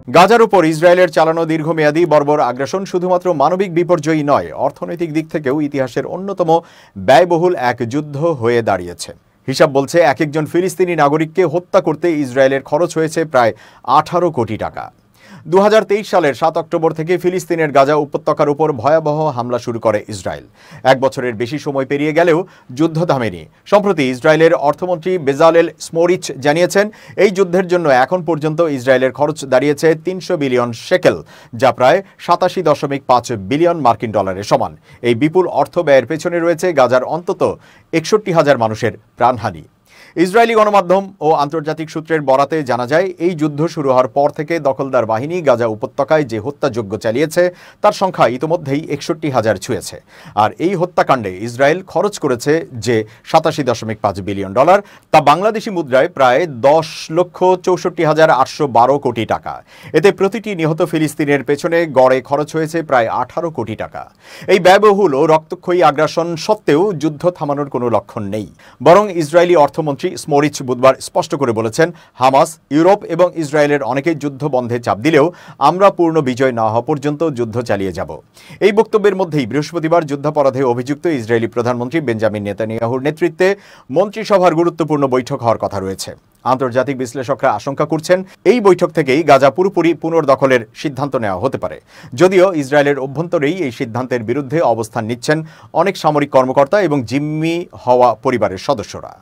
গাজার উপর ইসরায়েলের চালানো দীর্ঘমেয়াদী বর্বর আগ্রাসন শুধুমাত্র মানবিক বিপর্যয়ই নয়, অর্থনৈতিক দিক থেকেও ইতিহাসের অন্যতম ব্যয়বহুল এক যুদ্ধ হয়ে দাঁড়িয়েছে। হিসাব বলছে এক একজন ফিলিস্তিনি নাগরিককে হত্যা করতে ইসরায়েলের খরচ হয়েছে প্রায় 18 কোটি টাকা। 2023 সালের 7 অক্টোবর থেকে ফিলিস্তিনের গাজা উপত্যকার উপর ভয়াবহ হামলা শুরু করে ইসরায়েল। এক বছরের বেশি সময় পেরিয়ে গেলেও যুদ্ধ থামেনি। সম্প্রতি ইসরায়েলের অর্থমন্ত্রী বেজালেল স্মোরিচ জানিয়েছেন, এই যুদ্ধের জন্য এখন পর্যন্ত ইসরায়েলের খরচ দাঁড়িয়েছে 300 বিলিয়ন শেকেল, যা প্রায় 87.5 বিলিয়ন মার্কিন ডলারের সমান। এই বিপুল অর্থ ব্যয়ের পেছনে রয়েছে গাজার অন্তত 61,000 মানুষের প্রাণহানি। ইসরায়েলি গণমাধ্যম ও আন্তর্জাতিক সূত্রের বরাতে জানা যায়, এই যুদ্ধ শুরু হওয়ার পর থেকে দখলদার বাহিনী গাজা উপত্যকায় যে হত্যাযজ্ঞ চালিয়েছে তার সংখ্যা ইতোমধ্যেই 61,000 ছুঁয়েছে। আর এই হত্যাকাণ্ডে ইসরায়েল খরচ করেছে যে 87.5 বিলিয়ন ডলার, তা বাংলাদেশি মুদ্রায় প্রায় 10,64,812 কোটি টাকা। এতে প্রতিটি নিহত ফিলিস্তিনের পেছনে গড়ে খরচ হয়েছে প্রায় 18 কোটি টাকা। এই ব্যয়বহুল ও রক্তক্ষয়ী আগ্রাসন সত্ত্বেও যুদ্ধ থামানোর কোনো লক্ষণ নেই। বরং ইসরায়েলি অর্থমন্ত্রী স্মোরিচ বুধবার স্পষ্ট করে বলেছেন, হামাস, ইউরোপ এবং ইসরায়েলের অনেকেই যুদ্ধ বন্ধে চাপ দিলেও আমরা পূর্ণ বিজয় না হওয়া পর্যন্ত যুদ্ধ চালিয়ে যাব। এই বক্তব্যের মধ্যেই বৃহস্পতিবার যুদ্ধাপরাধে অভিযুক্ত ইসরায়েলি প্রধানমন্ত্রী বেঞ্জামিন নেতানিয়াহুর নেতৃত্বে মন্ত্রিসভার গুরুত্বপূর্ণ বৈঠক হওয়ার কথা রয়েছে। আন্তর্জাতিক বিশ্লেষকরা আশঙ্কা করছেন, এই বৈঠক থেকেই গাজা পুরোপুরি পুনর্দখলের সিদ্ধান্ত নেওয়া হতে পারে। যদিও ইসরায়েলের অভ্যন্তরেই এই সিদ্ধান্তের বিরুদ্ধে অবস্থান নিচ্ছেন অনেক সামরিক কর্মকর্তা এবং জিম্মি হওয়া পরিবারের সদস্যরা।